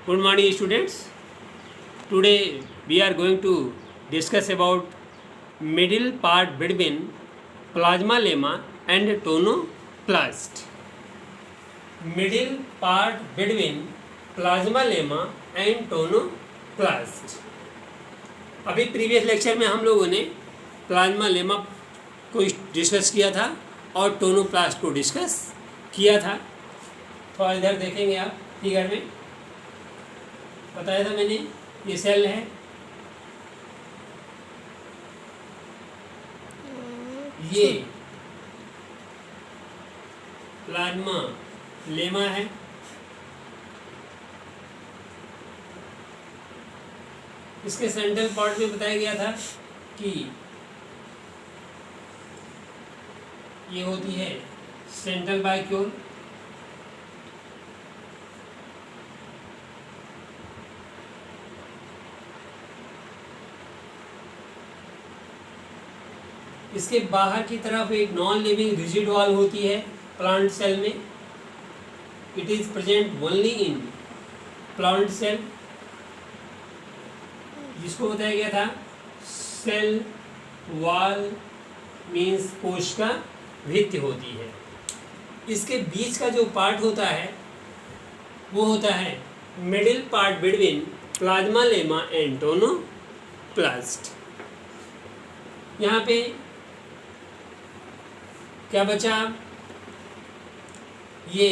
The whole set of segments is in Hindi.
Good morning, students. Today we are going to discuss about middle part between plasma lemma and tonoplast. Middle part between plasma lemma and tonoplast. अभी प्रीवियस लेक्चर में हम लोगों ने प्लाज्मा लेमा को डिस्कस किया था और टोनोप्लास्ट को डिस्कस किया था। तो इधर देखेंगे आप फिगर में बताया था मैंने, ये सेल है, ये प्लाज्मा लेमा है, इसके सेंट्रल पार्ट में बताया गया था कि ये होती है सेंट्रल बाइक्यूल, इसके बाहर की तरफ एक नॉन लिविंग रिजिड वॉल होती है प्लांट सेल में। It is present only in plant cell, जिसको बताया गया था सेल वॉल मीन्स कोशिका भित्ति होती है। इसके बीच का जो पार्ट होता है वो होता है middle part between plasma lemma and tonoplast. यहाँ पे क्या बचा, ये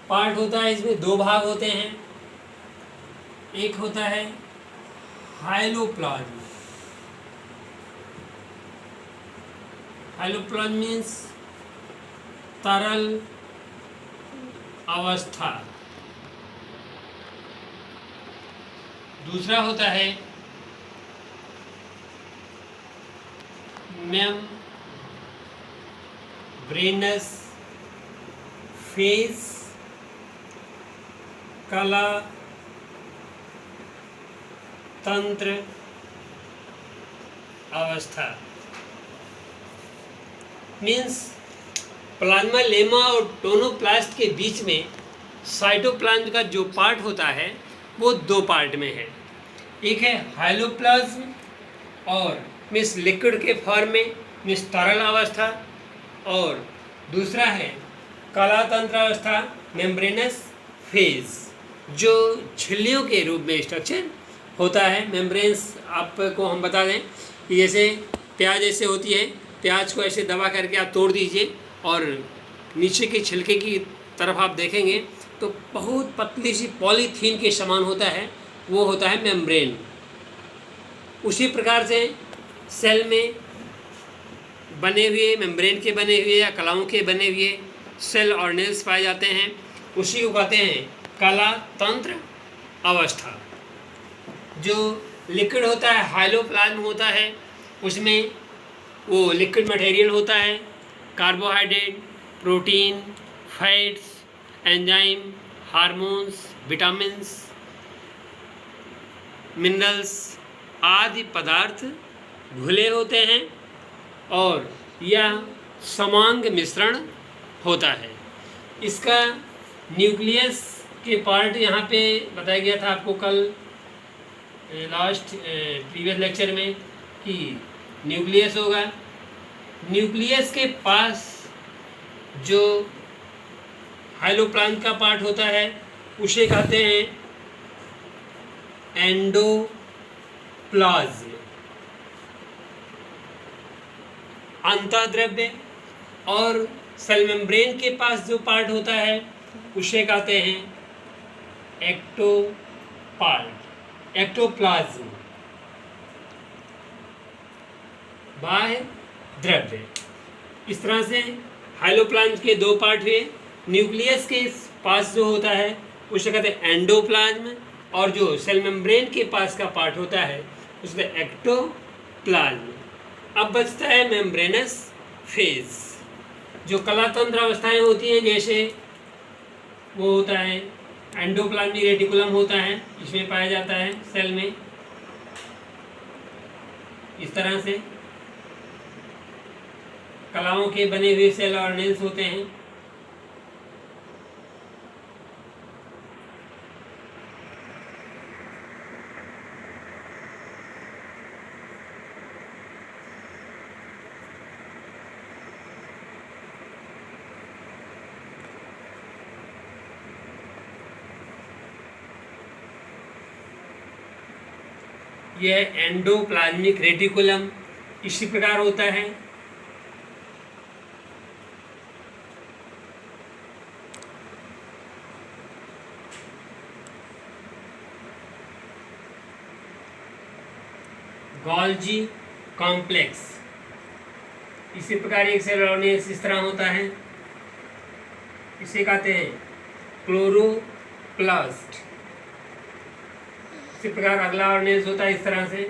पार्ट होता है, इसमें दो भाग होते हैं। एक होता है हाइलोप्लाज्म, हाइलोप्लाज्म मीन्स तरल अवस्था। दूसरा होता है मेम्ब्रेनस फेज, कला तंत्र अवस्था। मीन्स प्लाज्मा लेमा और टोनोप्लास्ट के बीच में साइटोप्लाज्म का जो पार्ट होता है वो दो पार्ट में है। एक है हाइलोप्लाज्म और मीन्स लिक्विड के फॉर्म में, मीन्स तरल अवस्था, और दूसरा है कलातंत्र अवस्था मेम्ब्रेनस फेज, जो झिल्लियों के रूप में स्ट्रक्चर होता है। मेम्ब्रेन्स आपको हम बता दें कि जैसे प्याज ऐसे होती है, प्याज को ऐसे दबा करके आप तोड़ दीजिए और नीचे के छिलके की तरफ आप देखेंगे तो बहुत पतली सी पॉलीथीन के समान होता है, वो होता है मेम्ब्रेन। उसी प्रकार से सेल में बने हुए, मेम्ब्रेन के बने हुए या कलाओं के बने हुए सेल ऑर्गेनेल्स पाए जाते हैं, उसी को कहते हैं कला तंत्र अवस्था। जो लिक्विड होता है हाइलोप्लाज्म होता है, उसमें वो लिक्विड मटेरियल होता है, carbohydrate, protein, fats, enzyme, hormones, vitamins, minerals आदि पदार्थ घुले होते हैं और यह समांग मिश्रण होता है। इसका न्यूक्लियस के पार्ट यहाँ पे बताया गया था आपको कल लास्ट प्रीवियस लेक्चर में कि न्यूक्लियस होगा। न्यूक्लियस के पास जो हाइलोप्लाज्म का पार्ट होता है उसे कहते हैं एंडोप्लाज्म, अंतःद्रव्य, और सेल मेम्ब्रेन के पास जो पार्ट होता है उसे कहते हैं एक्टोप्लाज्म, बाह्य द्रव्य। इस तरह से हाइलोप्लाज्म के दो पार्ट हुए। न्यूक्लियस के पास जो होता है उसे कहते हैं एंडोप्लाज्म, और जो सेल मेम्ब्रेन के पास का पार्ट होता है उसे एक्टोप्लाज्म। अब बचता है मेम्ब्रेनस फेज, जो कलातंत्र अवस्थाएं होती हैं, जैसे वो होता है एंडोप्लाज्मिक रेटिकुलम होता है, इसमें पाया जाता है सेल में। इस तरह से कलाओं के बने हुए सेल ऑर्गेनेल्स होते हैं। यह एंडोप्लाज्मिक रेटिकुलम इसी प्रकार होता है। गोल्जी कॉम्प्लेक्स इसी प्रकार एक सेल ऑर्गेनेल्स इस तरह होता है, इसे कहते हैं क्लोरोप्लास्ट। इसी प्रकार अगला ऑर्गेनेल्स होता है इस तरह से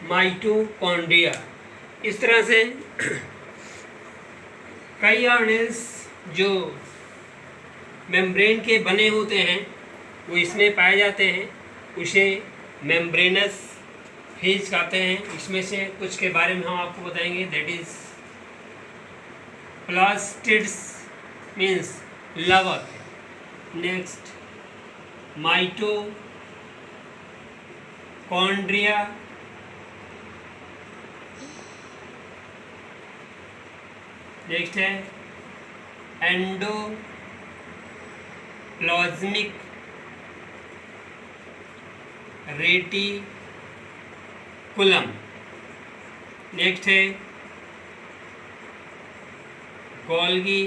माइटोकॉन्ड्रिया। इस तरह से कई ऑर्गेनेल्स जो मेम्ब्रेन के बने होते हैं वो इसमें पाए जाते हैं, उसे मेम्ब्रेनस फेज कहते हैं। इसमें से कुछ के बारे में हम आपको बताएंगे, दैट इज प्लास्टिड्स मीन्स लवक, नेक्स्ट माइटोकॉन्ड्रिया, नेक्स्ट है एंडोप्लाज्मिक रेटिकुलम, नेक्स्ट है गोल्गी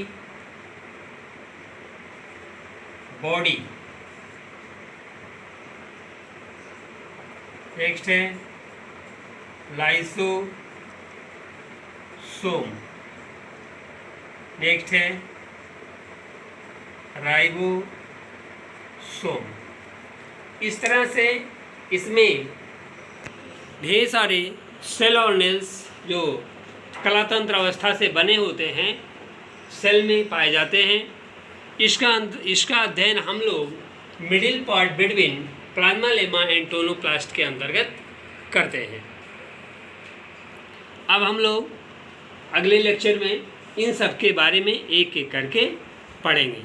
बॉडी, नेक्स्ट है लाइसोसोम, नेक्स्ट है राइबोसोम। इस तरह से इसमें ढेर सारे सेल ऑर्गेनेल्स जो कलातंत्र अवस्था से बने होते हैं सेल में पाए जाते हैं। इसका अध्ययन हम लोग middle part between plasma lemma and tonoplast के अंतर्गत करते हैं। अब हम लोग अगले लेक्चर में इन सब के बारे में एक एक करके पढ़ेंगे।